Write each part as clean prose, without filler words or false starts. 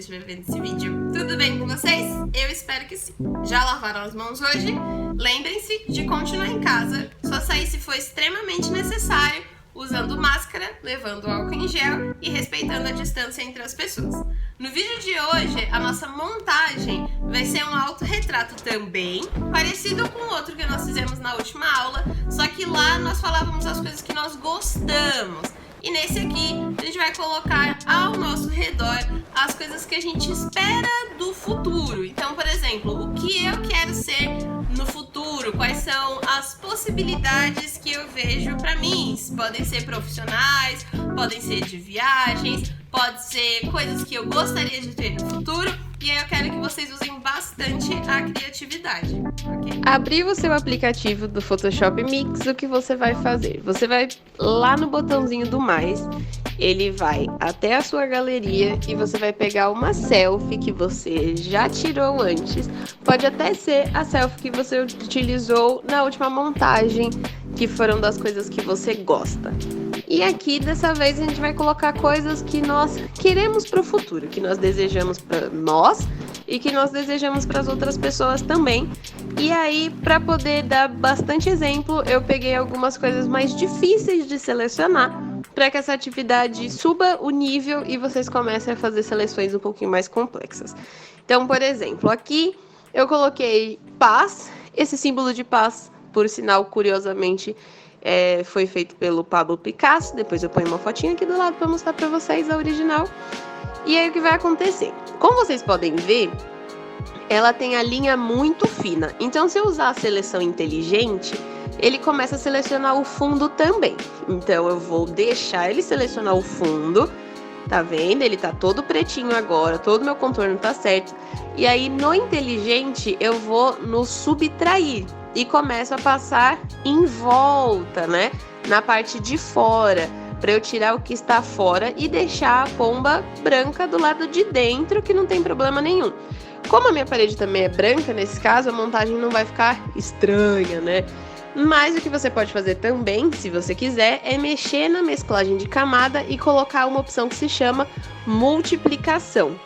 estiver vendo esse vídeo, tudo bem com vocês? Eu espero que sim. Já lavaram as mãos hoje? Lembrem-se de continuar em casa, só sair se for extremamente necessário, usando máscara, levando álcool em gel e respeitando a distância entre as pessoas. No vídeo de hoje, a nossa montagem vai ser um autorretrato também, parecido com o outro que nós fizemos na última aula, só que lá nós falávamos as coisas que nós gostamos. E nesse aqui, a gente vai colocar ao nosso redor as coisas que a gente espera do futuro. Então, por exemplo, o que eu quero ser no futuro, quais são as possibilidades que eu vejo para mim. Podem ser profissionais, podem ser de viagens, pode ser coisas que eu gostaria de ter no futuro. E aí eu quero que vocês usem bastante a criatividade, ok? Abrir o seu aplicativo do Photoshop Mix, o que você vai fazer? Você vai lá no botãozinho do mais, ele vai até a sua galeria e você vai pegar uma selfie que você já tirou antes. Pode até ser a selfie que você utilizou na última montagem, que foram das coisas que você gosta. E aqui, dessa vez, a gente vai colocar coisas que nós queremos para o futuro, que nós desejamos para nós e que nós desejamos para as outras pessoas também. E aí, para poder dar bastante exemplo, eu peguei algumas coisas mais difíceis de selecionar para que essa atividade suba o nível e vocês comecem a fazer seleções um pouquinho mais complexas. Então, por exemplo, aqui eu coloquei paz, esse símbolo de paz, por sinal, curiosamente, foi feito pelo Pablo Picasso. Depois eu ponho uma fotinha aqui do lado para mostrar para vocês a original. E aí o que vai acontecer? Como vocês podem ver, ela tem a linha muito fina. Então, se eu usar a seleção inteligente, ele começa a selecionar o fundo também. Então, eu vou deixar ele selecionar o fundo. Tá vendo? Ele tá todo pretinho agora, todo meu contorno tá certo. E aí, no inteligente, eu vou no subtrair e começo a passar em volta, né? Na parte de fora, para eu tirar o que está fora e deixar a pomba branca do lado de dentro, que não tem problema nenhum. Como a minha parede também é branca, nesse caso, a montagem não vai ficar estranha, né? Mas o que você pode fazer também, se você quiser, é mexer na mesclagem de camada e colocar uma opção que se chama multiplicação.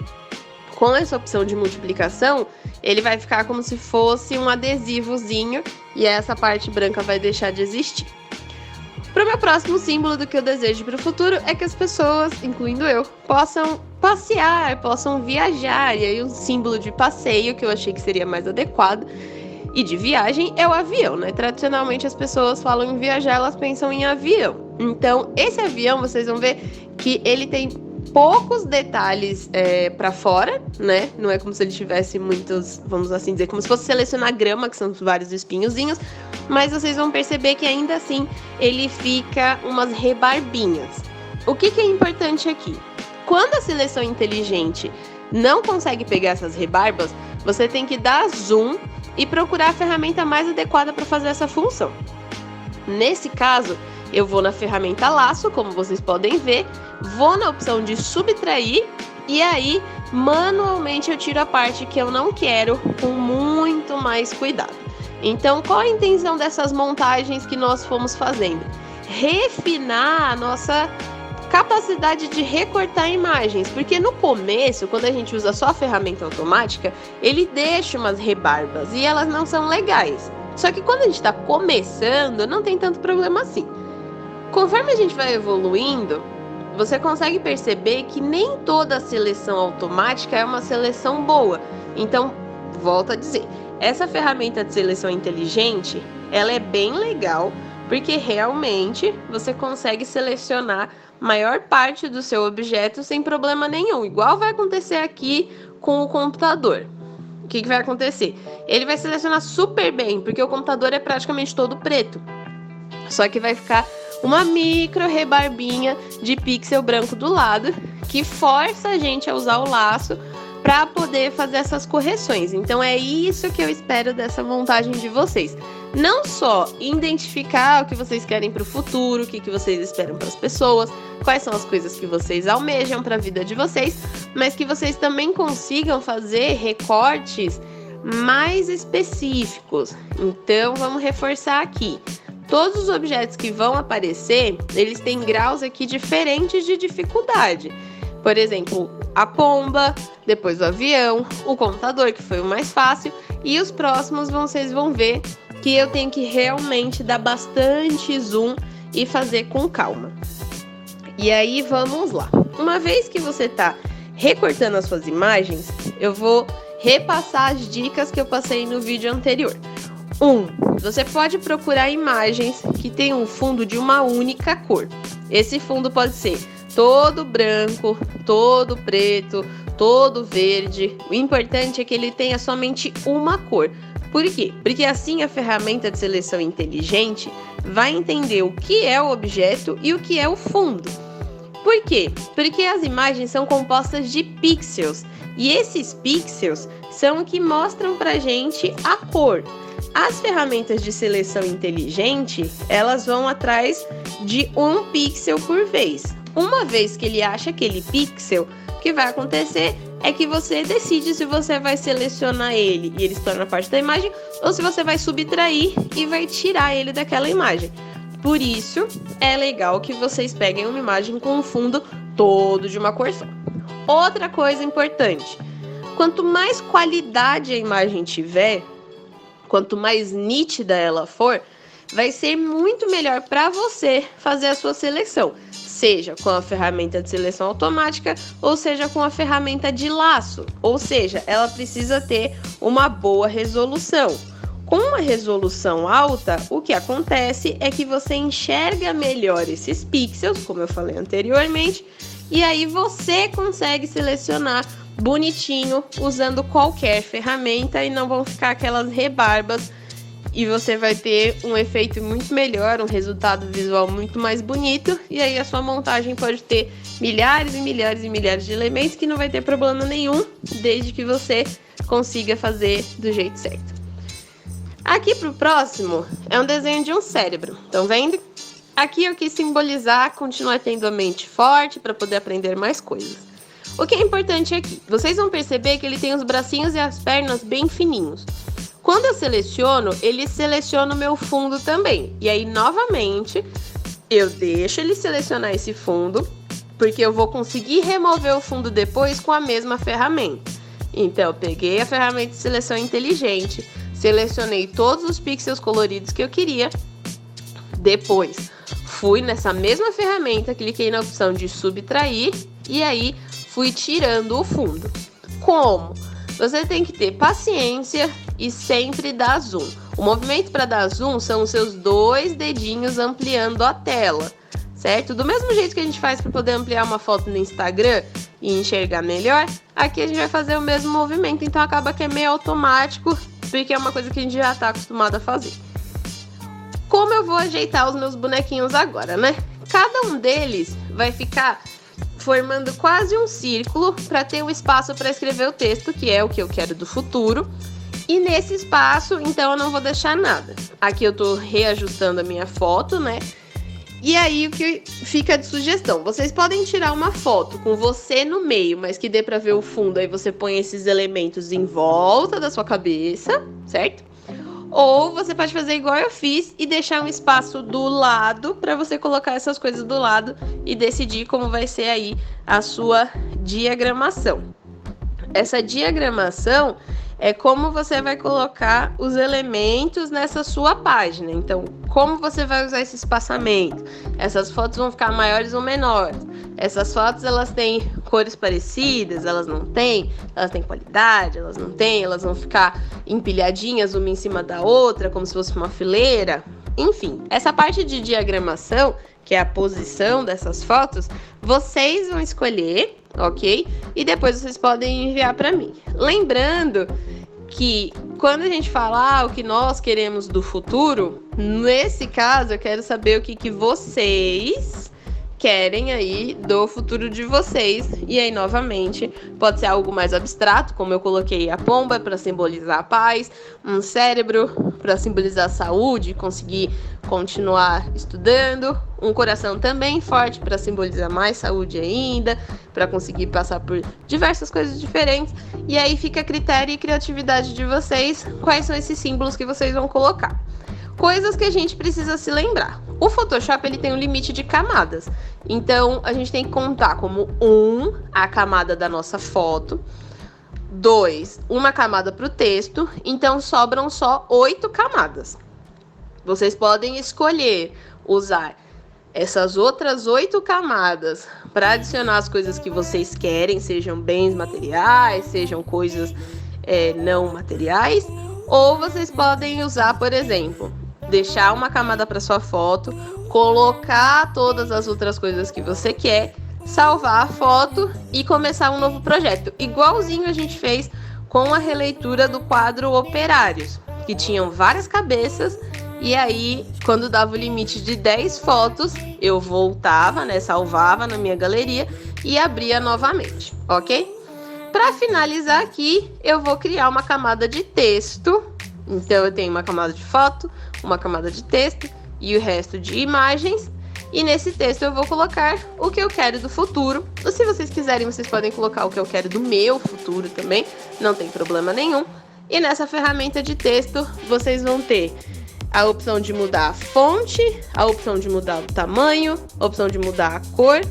Com essa opção de multiplicação, ele vai ficar como se fosse um adesivozinho e essa parte branca vai deixar de existir. Para o meu próximo símbolo do que eu desejo para o futuro é que as pessoas, incluindo eu, possam passear, possam viajar. E aí um símbolo de passeio que eu achei que seria mais adequado e de viagem é o avião, né? Tradicionalmente as pessoas falam em viajar, elas pensam em avião. Então esse avião, vocês vão ver que ele tem poucos detalhes para fora, né? Não é como se ele tivesse muitos, vamos assim dizer, como se fosse selecionar grama, que são vários espinhozinhos, mas vocês vão perceber que ainda assim ele fica umas rebarbinhas. O que é importante aqui? Quando a seleção inteligente não consegue pegar essas rebarbas, você tem que dar zoom e procurar a ferramenta mais adequada para fazer essa função. Nesse caso, eu vou na ferramenta laço, como vocês podem ver, vou na opção de subtrair e aí manualmente eu tiro a parte que eu não quero com muito mais cuidado. Então, qual a intenção dessas montagens que nós fomos fazendo? Refinar a nossa capacidade de recortar imagens, porque no começo, quando a gente usa só a ferramenta automática, ele deixa umas rebarbas e elas não são legais. Só que quando a gente está começando, não tem tanto problema assim. Conforme a gente vai evoluindo, você consegue perceber que nem toda a seleção automática é uma seleção boa. Então, volto a dizer, essa ferramenta de seleção inteligente, ela é bem legal, porque realmente você consegue selecionar maior parte do seu objeto sem problema nenhum. Igual vai acontecer aqui com o computador. O que vai acontecer? Ele vai selecionar super bem, porque o computador é praticamente todo preto. Só que vai ficar uma micro rebarbinha de pixel branco do lado, que força a gente a usar o laço para poder fazer essas correções. Então é isso que eu espero dessa montagem de vocês. Não só identificar o que vocês querem para o futuro, o que vocês esperam para as pessoas, quais são as coisas que vocês almejam para a vida de vocês, mas que vocês também consigam fazer recortes mais específicos. Então vamos reforçar aqui. Todos os objetos que vão aparecer, eles têm graus aqui diferentes de dificuldade. Por exemplo, a pomba, depois o avião, o computador, que foi o mais fácil, e os próximos vocês vão ver que eu tenho que realmente dar bastante zoom e fazer com calma. E aí vamos lá. Uma vez que você está recortando as suas imagens, eu vou repassar as dicas que eu passei no vídeo anterior. Você pode procurar imagens que tenham um fundo de uma única cor. Esse fundo pode ser todo branco, todo preto, todo verde. O importante é que ele tenha somente uma cor. Por quê? Porque assim a ferramenta de seleção inteligente vai entender o que é o objeto e o que é o fundo. Por quê? Porque as imagens são compostas de pixels e esses pixels são o que mostram pra gente a cor. As ferramentas de seleção inteligente, elas vão atrás de um pixel por vez. Uma vez que ele acha aquele pixel, o que vai acontecer é que você decide se você vai selecionar ele e ele se torna parte da imagem ou se você vai subtrair e vai tirar ele daquela imagem. Por isso, é legal que vocês peguem uma imagem com um fundo todo de uma cor só. Outra coisa importante, quanto mais qualidade a imagem tiver, quanto mais nítida ela for, vai ser muito melhor para você fazer a sua seleção, seja com a ferramenta de seleção automática ou seja com a ferramenta de laço, ou seja, ela precisa ter uma boa resolução. Com uma resolução alta, o que acontece é que você enxerga melhor esses pixels, como eu falei anteriormente, e aí você consegue selecionar bonitinho usando qualquer ferramenta e não vão ficar aquelas rebarbas e você vai ter um efeito muito melhor, um resultado visual muito mais bonito e aí a sua montagem pode ter milhares e milhares e milhares de elementos que não vai ter problema nenhum, desde que você consiga fazer do jeito certo. Aqui pro próximo é um desenho de um cérebro, estão vendo? Aqui eu quis simbolizar continuar tendo a mente forte para poder aprender mais coisas. O que é importante aqui? Vocês vão perceber que ele tem os bracinhos e as pernas bem fininhos. Quando eu seleciono, ele seleciona o meu fundo também. E aí, novamente, eu deixo ele selecionar esse fundo, porque eu vou conseguir remover o fundo depois com a mesma ferramenta. Então, eu peguei a ferramenta de seleção inteligente, selecionei todos os pixels coloridos que eu queria. Depois, fui nessa mesma ferramenta, cliquei na opção de subtrair e aí fui tirando o fundo. Como? Você tem que ter paciência e sempre dar zoom. O movimento para dar zoom são os seus 2 dedinhos ampliando a tela, certo? Do mesmo jeito que a gente faz para poder ampliar uma foto no Instagram e enxergar melhor, aqui a gente vai fazer o mesmo movimento, então acaba que é meio automático, porque é uma coisa que a gente já está acostumado a fazer. Como eu vou ajeitar os meus bonequinhos agora, né? Cada um deles vai ficar formando quase um círculo para ter um espaço para escrever o texto, que é o que eu quero do futuro. E nesse espaço, então, eu não vou deixar nada. Aqui eu tô reajustando a minha foto, né? E aí, o que fica de sugestão? Vocês podem tirar uma foto com você no meio, mas que dê para ver o fundo. Aí você põe esses elementos em volta da sua cabeça, certo? Ou você pode fazer igual eu fiz e deixar um espaço do lado para você colocar essas coisas do lado e decidir como vai ser aí a sua diagramação. Essa diagramação é como você vai colocar os elementos nessa sua página. Então, como você vai usar esse espaçamento? Essas fotos vão ficar maiores ou menores? Essas fotos, elas têm cores parecidas? Elas não têm? Elas têm qualidade? Elas não têm? Elas vão ficar empilhadinhas uma em cima da outra, como se fosse uma fileira? Enfim, essa parte de diagramação, que é a posição dessas fotos, vocês vão escolher, ok? E depois vocês podem enviar para mim. Lembrando que quando a gente fala o que nós queremos do futuro, nesse caso eu quero saber o que vocês querem aí do futuro de vocês. E aí, novamente, pode ser algo mais abstrato, como eu coloquei a pomba para simbolizar a paz, um cérebro para simbolizar a saúde, conseguir continuar estudando, um coração também forte para simbolizar mais saúde ainda, para conseguir passar por diversas coisas diferentes. E aí fica a critério e criatividade de vocês, quais são esses símbolos que vocês vão colocar. Coisas que a gente precisa se lembrar. O Photoshop ele tem um limite de camadas, então a gente tem que contar como 1, a camada da nossa foto, 2, uma camada para o texto, então sobram só 8 camadas. Vocês podem escolher usar essas outras 8 camadas para adicionar as coisas que vocês querem, sejam bens materiais, sejam coisas não materiais, ou vocês podem usar, por exemplo, deixar uma camada para sua foto, colocar todas as outras coisas que você quer, salvar a foto e começar um novo projeto. Igualzinho a gente fez com a releitura do quadro Operários, que tinham várias cabeças, e aí quando dava o limite de 10 fotos, eu voltava, salvava na minha galeria e abria novamente, ok? Para finalizar aqui, eu vou criar uma camada de texto. Então eu tenho uma camada de foto, uma camada de texto e o resto de imagens. E nesse texto eu vou colocar o que eu quero do futuro. Ou se vocês quiserem, vocês podem colocar o que eu quero do meu futuro também, não tem problema nenhum. E nessa ferramenta de texto, vocês vão ter a opção de mudar a fonte, a opção de mudar o tamanho, a opção de mudar a cor.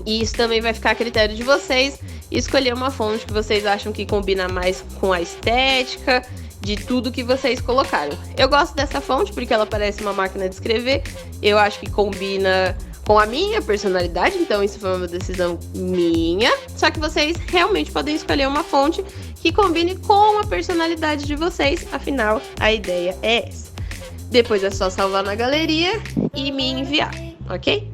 E isso também vai ficar a critério de vocês escolher uma fonte que vocês acham que combina mais com a estética de tudo que vocês colocaram. Eu gosto dessa fonte porque ela parece uma máquina de escrever. Eu acho que combina com a minha personalidade, então isso foi uma decisão minha. Só que vocês realmente podem escolher uma fonte que combine com a personalidade de vocês, afinal, a ideia é essa. Depois é só salvar na galeria e me enviar, ok?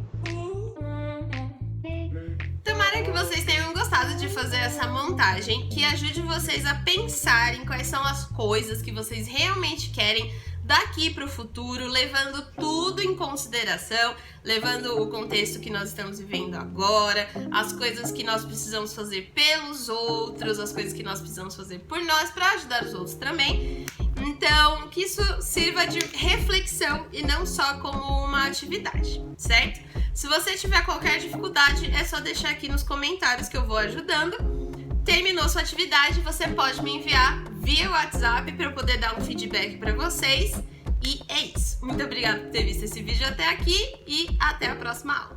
Tomara que vocês tenham gostado de fazer essa montagem, que ajude vocês a pensarem quais são as coisas que vocês realmente querem daqui para o futuro, levando tudo em consideração, levando o contexto que nós estamos vivendo agora, as coisas que nós precisamos fazer pelos outros, as coisas que nós precisamos fazer por nós para ajudar os outros também. Então, que isso sirva de reflexão e não só como uma atividade, certo? Se você tiver qualquer dificuldade, é só deixar aqui nos comentários que eu vou ajudando. Terminou sua atividade, você pode me enviar via WhatsApp para eu poder dar um feedback para vocês. E é isso. Muito obrigada por ter visto esse vídeo até aqui e até a próxima aula.